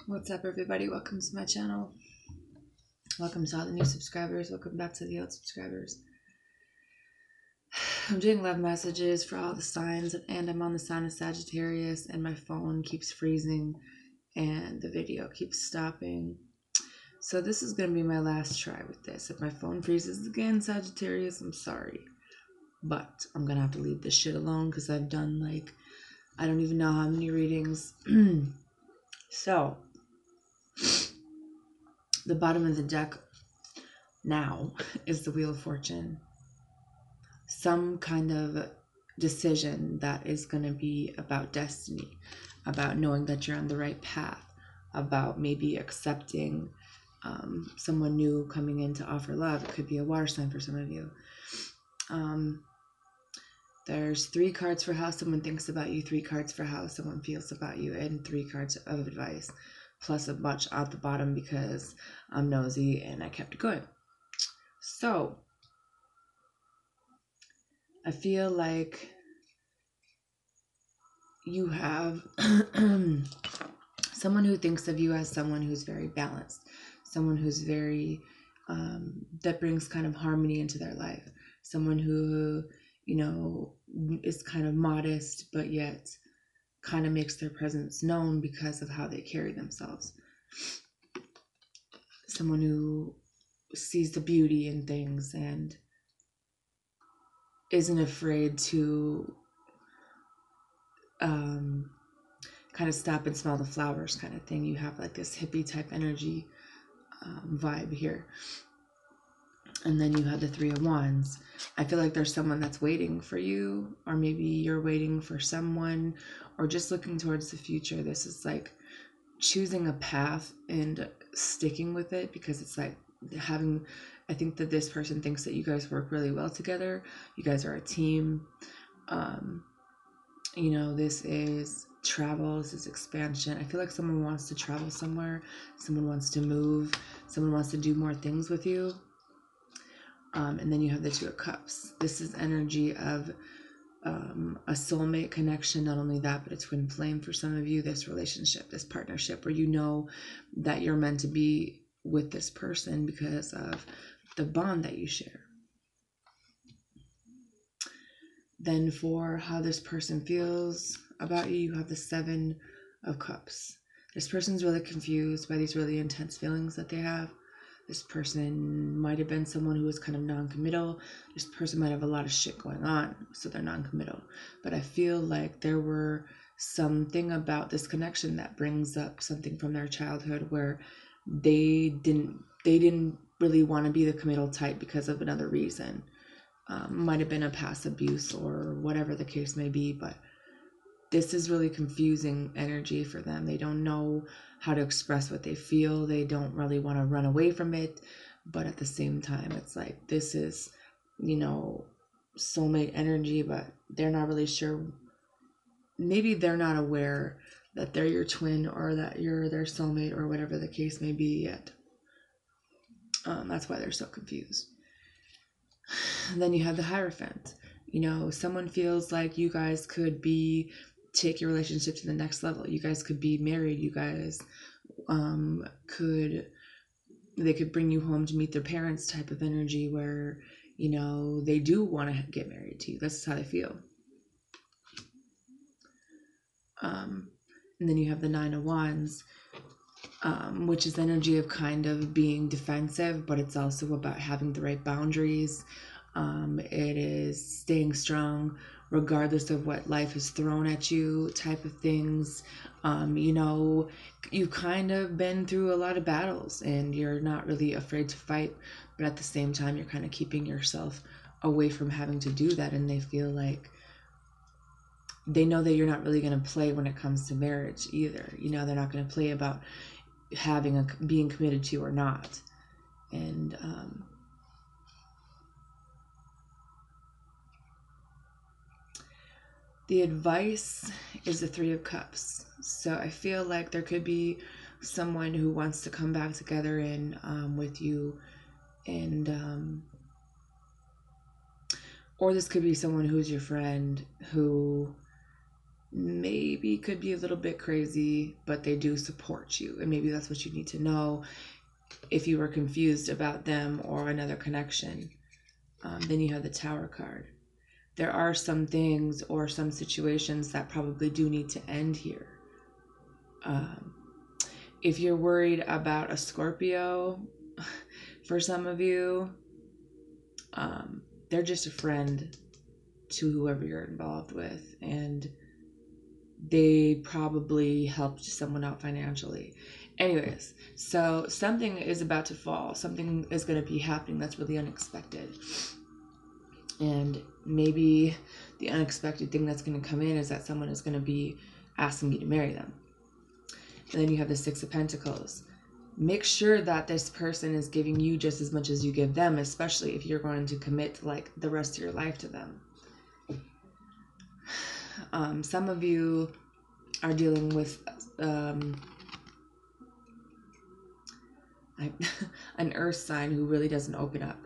What's up, everybody? Welcome to my channel. Welcome to all the new subscribers. Welcome back to the old subscribers. I'm doing love messages for all the signs, and I'm on the sign of Sagittarius, and my phone keeps freezing and the video keeps stopping. So this is going to be my last try with this. If my phone freezes again, Sagittarius, I'm sorry. But I'm going to have to leave this shit alone because I've done I don't even know how many readings. So the bottom of the deck now is the Wheel of Fortune. Some kind of decision that is going to be about destiny, about knowing that you're on the right path, about maybe accepting someone new coming in to offer love. It could be a water sign for some of you. There's 3 cards for how someone thinks about you, 3 cards for how someone feels about you, and 3 cards of advice, plus a bunch at the bottom because I'm nosy and I kept it going. So I feel like you have someone who thinks of you as someone who's very balanced, someone who's very, that brings kind of harmony into their life, someone who, is kind of modest, but yet kind of makes their presence known because of how they carry themselves. Someone who sees the beauty in things and isn't afraid to kind of stop and smell the flowers kind of thing. You have like this hippie type energy vibe here. And then you have the 3 of Wands. I feel like there's someone that's waiting for you, or maybe you're waiting for someone, or just looking towards the future. This is like choosing a path and sticking with it, because it's like I think that this person thinks that you guys work really well together. You guys are a team. This is travel, this is expansion. I feel like someone wants to travel somewhere, someone wants to move, someone wants to do more things with you. And then you have the 2 of Cups. This is energy of a soulmate connection. Not only that, but a twin flame for some of you. This relationship, this partnership where you know that you're meant to be with this person because of the bond that you share. Then for how this person feels about you, you have the 7 of Cups. This person's really confused by these really intense feelings that they have. This person might have been someone who was kind of non-committal. This person might have a lot of shit going on, so they're non-committal. But I feel like there were something about this connection that brings up something from their childhood where they didn't really want to be the committal type because of another reason. Might have been a past abuse or whatever the case may be, but this is really confusing energy for them. They don't know how to express what they feel. They don't really want to run away from it, but at the same time, it's like this is, soulmate energy, but they're not really sure. Maybe they're not aware that they're your twin or that you're their soulmate or whatever the case may be yet. That's why they're so confused. And then you have the Hierophant. Someone feels like you guys could take your relationship to the next level. You guys could be married. You guys they could bring you home to meet their parents type of energy where, they do want to get married to you. That's how they feel. And then you have the 9 of Wands, which is energy of kind of being defensive, but it's also about having the right boundaries. It is staying strong regardless of what life has thrown at you type of things. You've kind of been through a lot of battles and you're not really afraid to fight, but at the same time, you're kind of keeping yourself away from having to do that. And they feel like they know that you're not really going to play when it comes to marriage either. They're not going to play about being committed to or not. And, the advice is the 3 of Cups. So I feel like there could be someone who wants to come back together and with you, and or this could be someone who's your friend who maybe could be a little bit crazy, but they do support you. And maybe that's what you need to know if you were confused about them or another connection. Then you have the Tower card. There are some things or some situations that probably do need to end here. If you're worried about a Scorpio, for some of you, they're just a friend to whoever you're involved with, and they probably helped someone out financially. Anyways, so something is about to fall. Something is going to be happening that's really unexpected. And maybe the unexpected thing that's going to come in is that someone is going to be asking you to marry them. And then you have the Six of Pentacles. Make sure that this person is giving you just as much as you give them, especially if you're going to commit like the rest of your life to them. Some of you are dealing with an earth sign who really doesn't open up.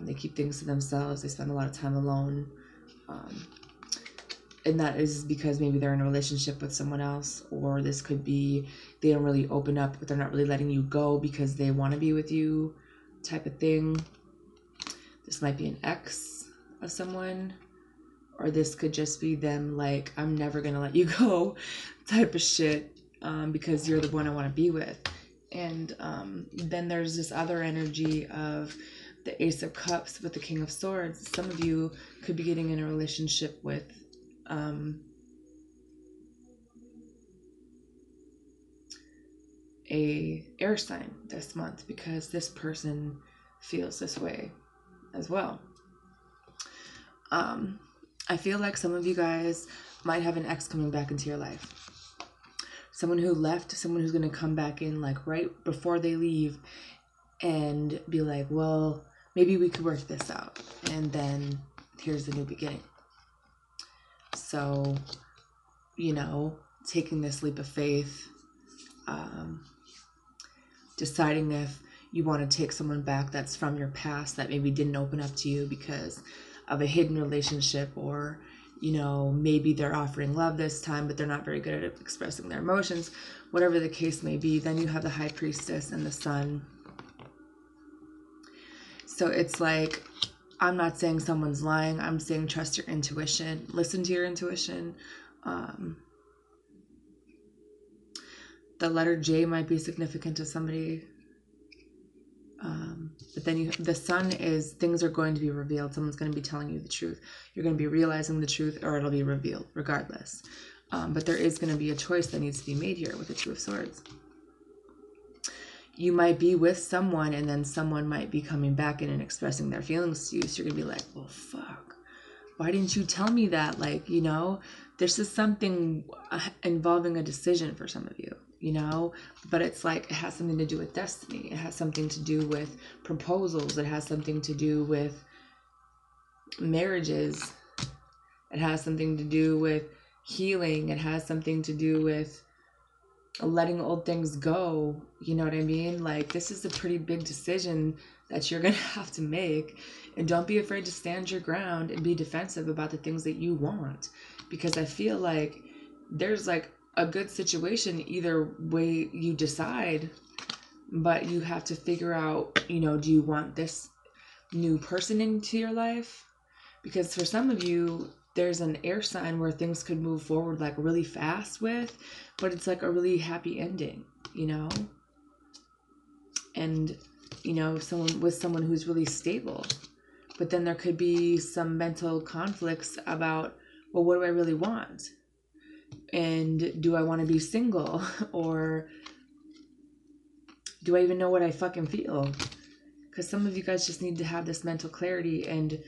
They keep things to themselves. They spend a lot of time alone. And that is because maybe they're in a relationship with someone else, or this could be they don't really open up, but they're not really letting you go because they want to be with you type of thing. This might be an ex of someone, or this could just be them like, I'm never going to let you go type of shit because you're the one I want to be with. And then there's this other energy of the Ace of Cups with the King of Swords. Some of you could be getting in a relationship with a air sign this month, because this person feels this way as well. I feel like some of you guys might have an ex coming back into your life. Someone who left, someone who's going to come back in like right before they leave and be like, well, maybe we could work this out. And then here's the new beginning. So, you know, taking this leap of faith, deciding if you want to take someone back that's from your past that maybe didn't open up to you because of a hidden relationship, or, you know, maybe they're offering love this time, but they're not very good at expressing their emotions, whatever the case may be. Then you have the High Priestess and the Sun. So it's like, I'm not saying someone's lying. I'm saying trust your intuition. Listen to your intuition. The letter J might be significant to somebody. But then the Sun is things are going to be revealed. Someone's going to be telling you the truth. You're going to be realizing the truth, or it'll be revealed regardless. But there is going to be a choice that needs to be made here with the Two of Swords. You might be with someone, and then someone might be coming back in and expressing their feelings to you. So you're going to be like, well, fuck. Why didn't you tell me that? Like, you know, this is something involving a decision for some of you, you know, but it's like, it has something to do with destiny. It has something to do with proposals. It has something to do with marriages. It has something to do with healing. It has something to do with letting old things go. You know what I mean? Like, this is a pretty big decision that you're going to have to make. And don't be afraid to stand your ground and be defensive about the things that you want. Because I feel like there's like a good situation either way you decide, but you have to figure out, you know, do you want this new person into your life? Because for some of you, there's an air sign where things could move forward like really fast with, but it's like a really happy ending, you know? And, you know, someone who's really stable. But then there could be some mental conflicts about, well, what do I really want? And do I want to be single? Or do I even know what I fucking feel? Because some of you guys just need to have this mental clarity and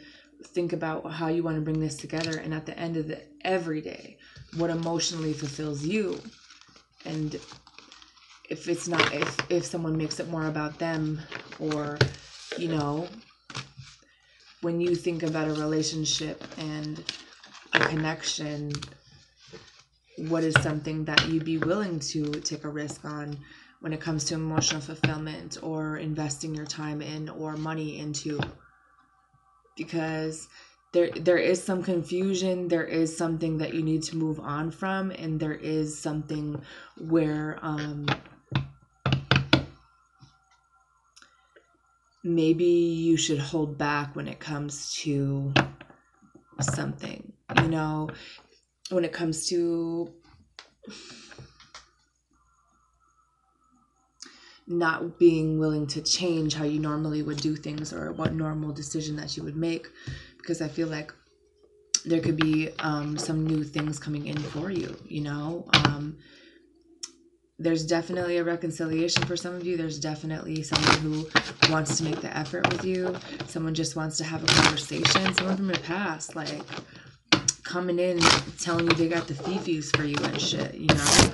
think about how you want to bring this together. And at the end of every day, what emotionally fulfills you. And if it's not, if someone makes it more about them, or, you know, when you think about a relationship and a connection, what is something that you'd be willing to take a risk on when it comes to emotional fulfillment, or investing your time in or money into? Because there is some confusion, there is something that you need to move on from, and there is something where maybe you should hold back when it comes to something, you know, when it comes to not being willing to change how you normally would do things or what normal decision that you would make, because I feel like there could be some new things coming in for you, you know. There's definitely a reconciliation for some of you. There's definitely someone who wants to make the effort with you. Someone just wants to have a conversation. Someone from your past, like, coming in telling you they got the fifis for you and shit, you know.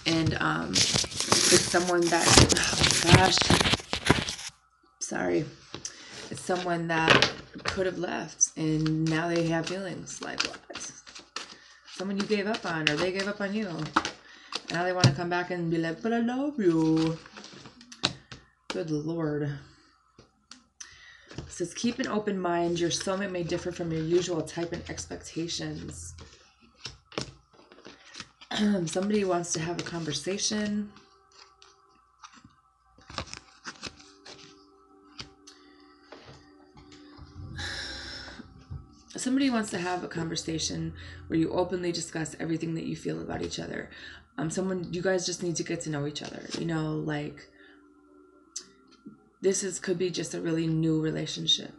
And it's someone that, oh gosh, sorry, it's someone that could have left and now they have feelings. Like, what? Someone you gave up on, or they gave up on you. Now they want to come back and be like, but I love you. Good Lord. It says, keep an open mind. Your soulmate may differ from your usual type and expectations. Somebody wants to have a conversation. Somebody wants to have a conversation where you openly discuss everything that you feel about each other. You guys just need to get to know each other. You know, like, could be just a really new relationship.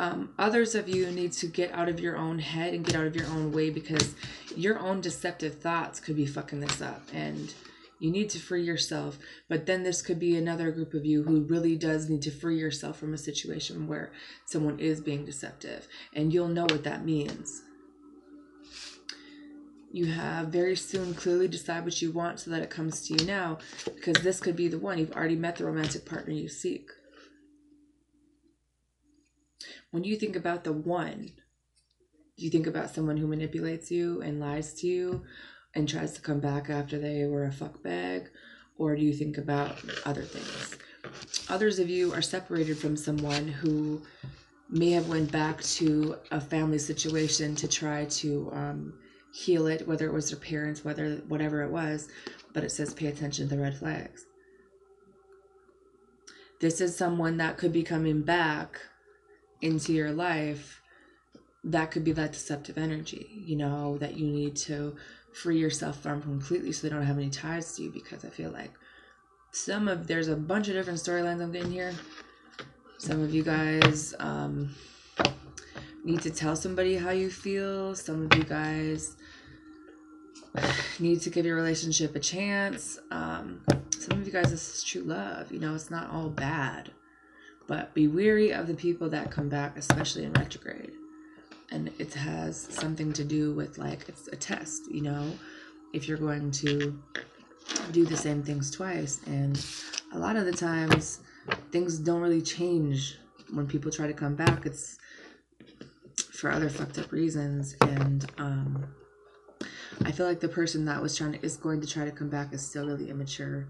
Others of you need to get out of your own head and get out of your own way, because your own deceptive thoughts could be fucking this up, and you need to free yourself. But then this could be another group of you who really does need to free yourself from a situation where someone is being deceptive, and you'll know what that means. You have very soon clearly decide what you want so that it comes to you now, because this could be the one. You've already met the romantic partner you seek. When you think about the one, do you think about someone who manipulates you and lies to you and tries to come back after they were a fuckbag? Or do you think about other things? Others of you are separated from someone who may have went back to a family situation to try to heal it, whether it was their parents, whatever it was, but it says pay attention to the red flags. This is someone that could be coming back into your life. That could be that deceptive energy, you know, that you need to free yourself from completely so they don't have any ties to you, because I feel like there's a bunch of different storylines I'm getting here. Some of you guys need to tell somebody how you feel. Some of you guys need to give your relationship a chance. Some of you guys, this is true love. You know, it's not all bad. But be wary of the people that come back, especially in retrograde. And it has something to do with, like, it's a test, you know, if you're going to do the same things twice. And a lot of the times, things don't really change when people try to come back. It's for other fucked up reasons. And I feel like the person that is going to try to come back is still really immature.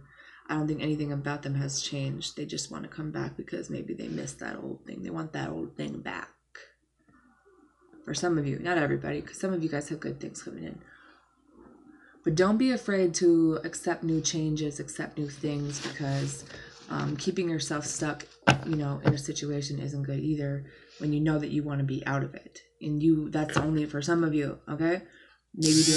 I don't think anything about them has changed. They just want to come back because maybe they missed that old thing. They want that old thing back. For some of you, not everybody, because some of you guys have good things coming in. But don't be afraid to accept new changes, accept new things, because keeping yourself stuck, you know, in a situation isn't good either, when you know that you want to be out of it. And that's only for some of you, okay? Maybe